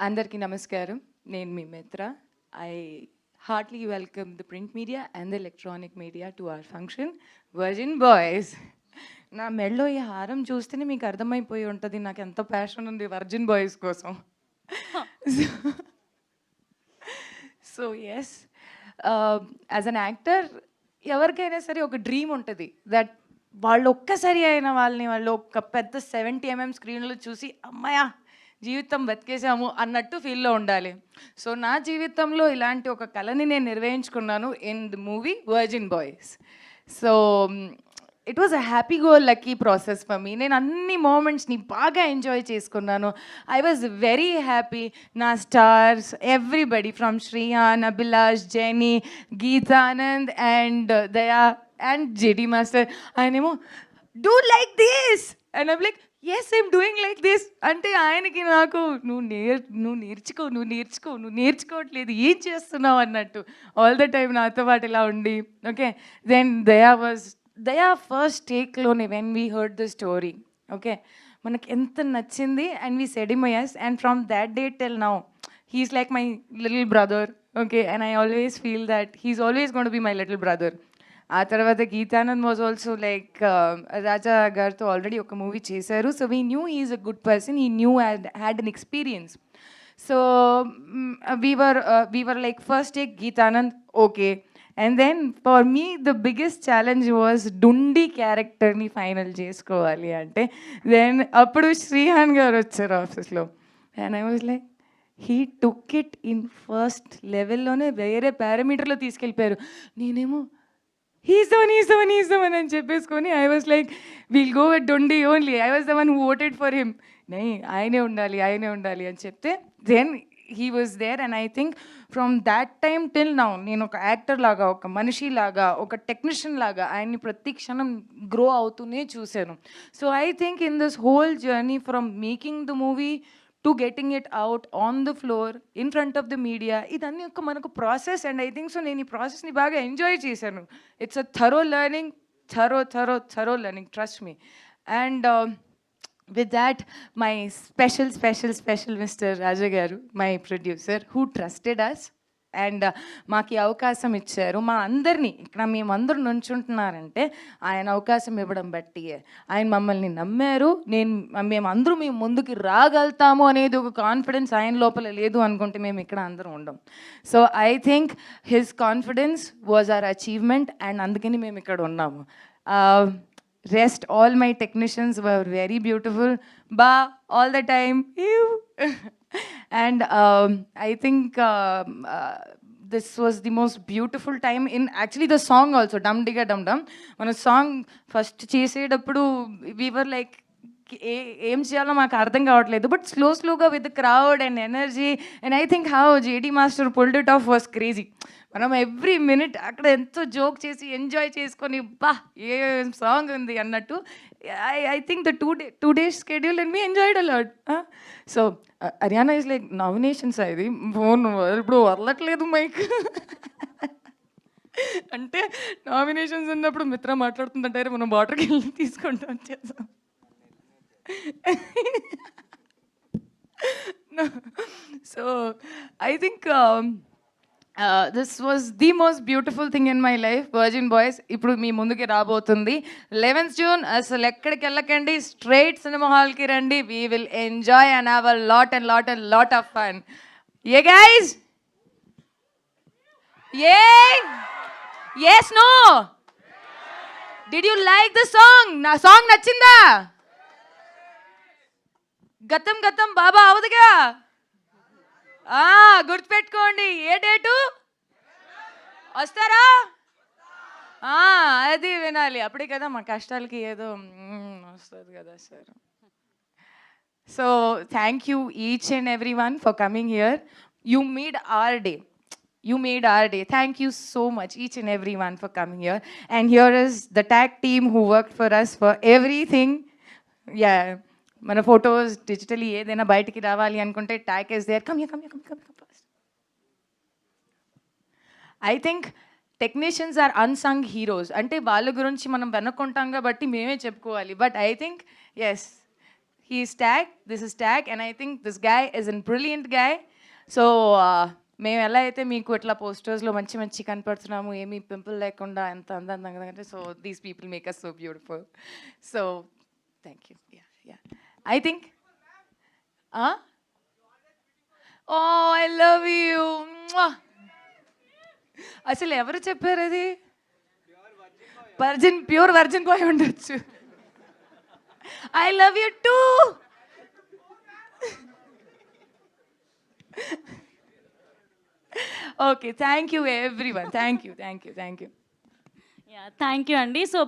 అందరికీ నమస్కారం. నేను మీ Mitra. I heartly welcome the print media and the electronic media to our function virgin boys. నా మెడలో ఈ హారం చూస్తేనే మీకు అర్థమైపోయి ఉంటుంది నాకు ఎంత ప్యాషన్ ఉంది వర్జిన్ బాయ్స్ కోసం. So yes, as an actor ఎవరికైనా సరే ఒక డ్రీమ్ ఉంటుంది దట్ వాళ్ళు ఒక్కసారి అయిన వాళ్ళు ఒక పెద్ద 70mm స్క్రీన్లో చూసి అమ్మాయా జీవితం బతికేసాము అన్నట్టు ఫీల్లో ఉండాలి. సో నా జీవితంలో ఇలాంటి ఒక కళని నేను నిర్వహించుకున్నాను in the movie Virgin Boys. So it was a happy go lucky process for me. నేను అన్ని మూమెంట్స్ని బాగా ఎంజాయ్ చేసుకున్నాను. I was very happy. నా stars everybody from Shreeyan, Abhilash, Jenny, Geethanand and Daya and JD master ఆయనేమో do like this and I'm like yes I'm doing like this అంటే ఆయనకి నాకు నువ్వు నేర్చుకోవట్లేదు ఏం చేస్తున్నావు అన్నట్టు ఆల్ ద టైమ్ నాతో పాటు ఇలా ఉండి. ఓకే, దెన్ దయా ఫస్ట్ టేక్లోనే when we heard the story, okay మనకి ఎంత నచ్చింది and we said him yes, and from that day till now he's like my little brother, okay, and I always feel that he's always going to be my little brother. ఆ తర్వాత Geethanand was also like Raja గారితో already ఒక movie చేశారు. So we knew he's a good person, he knew had an experience. So we were like first take Geethanand, okay, and then for me the biggest challenge was Dundi క్యారెక్టర్ని final చేసుకోవాలి అంటే. Then అప్పుడు శ్రీహాన్ గారు వచ్చారు ఆఫీస్లో and I was like he took it in first లెవెల్లోనే వేరే పారామీటర్లో తీసుకెళ్ళిపోయారు. నేనేమో he's the one అని చెప్పేసుకొని I was like we'll go with Dondi only. I was the one who voted for him. ఆయనే ఉండాలి అని చెప్తే then he was there. And I think from that time till now నేను ఒక యాక్టర్ లాగా, ఒక మనిషి లాగా, ఒక టెక్నీషియన్ లాగా ఆయన్ని ప్రతి క్షణం గ్రో అవుతూనే చూశాను. So I think in this whole journey from making the movie to getting it out on the floor in front of the media, ఇదన్నీ ఒక మనకు process. And I think so నేను ఈ ప్రాసెస్ని బాగా ఎంజాయ్ చేశాను. It's a thorough learning, thorough learning, trust me. And with that, my special Mr. Raja garu, my producer, who trusted us and మాకు అవకాశం ఇచ్చారు. మా అందరినీ ఇక్కడ మేమందరూ నుంచుంటున్నారంటే ఆయన అవకాశం ఇవ్వడం బట్టి ఆయన మమ్మల్ని నమ్మారు. మేమందరూ మేము ముందుకు రాగలుగుతాము అనేది ఒక కాన్ఫిడెన్స్ ఆయన లోపల లేదు అనుకుంటే మేము ఇక్కడ అందరం ఉండం. So I think his confidence was our achievement and అందుకని మేము ఇక్కడ ఉన్నాము. Rest all my technicians were very beautiful, all the time. And I think this was the most beautiful time in actually the song also, Dum Digga Dum Dum. Mana song first చేసేటప్పుడు we were like ఏం చేయాలో మాకు అర్థం కావట్లేదు, but స్లోగా with the crowd and energy and I think how JD master pulled it of was crazy. మనం every minute అక్కడ ఎంతో జోక్ చేసి ఎంజాయ్ చేసుకొని ఏ సాంగ్ ఉంది అన్నట్టు. I think the two days schedule and me enjoyed a lot. So Haryana is like nominations ఇది phone ఇప్పుడు వదలట్లేదు mic అంటే నామినేషన్స్ ఉన్నప్పుడు మిత్ర మాట్లాడుతుందంటారు, మనం వాటర్కి వెళ్ళి తీసుకుంటాం చేసాం. No. So I think this was the most beautiful thing in my life. Virgin Boys ఇప్పుడు మీ ముందుకి రాబోతుంది 11th June. అసలు ఎక్కడికి వెళ్ళకండి, స్ట్రైట్ సినిమా హాల్కి రండి. We will enjoy and have a lot of fun. Yeah guys? Yeah? Yes, no? Did you like the song? నా song నచ్చిందా? గతం బాబా అవదుగా, గుర్తుపెట్టుకోండి. ఏ డేటు వస్తారా? అది వినాలి, అప్పుడే కదా మా కష్టాలకి ఏదో వస్తుంది కదా sir. So thank you each and every one for coming here. You made our day. Thank you so much, each and every one, for coming here. And here is the tag team who worked for us for everything. Yeah, మన photos digitally ఏదైనా బయటికి రావాలి అనుకుంటే tag is there. Come first. I think technicians are unsung heroes. అంటే వాళ్ళ గురించి మనం వెనుకుంటాం కాబట్టి మేమే చెప్పుకోవాలి, but I think yes he's tag, this is tag, and I think this guy is a brilliant guy. So మేము ఎలా అయితే మీకు ఇట్లా పోస్టర్స్లో మంచి మంచి కనపడుతున్నాము, ఏమీ పింపుల్ లేకుండా ఎంత అందంగా అంటే, so these people make us so beautiful. So thank you. Yeah I think oh I love you. అసలు ఎవరు చెప్పారు అది? ప్యూర్ వర్జిన్ బాయ్ ఉండొచ్చు. I love you too. Okay, thank you everyone. Thank you. Yeah, thank you అండి. So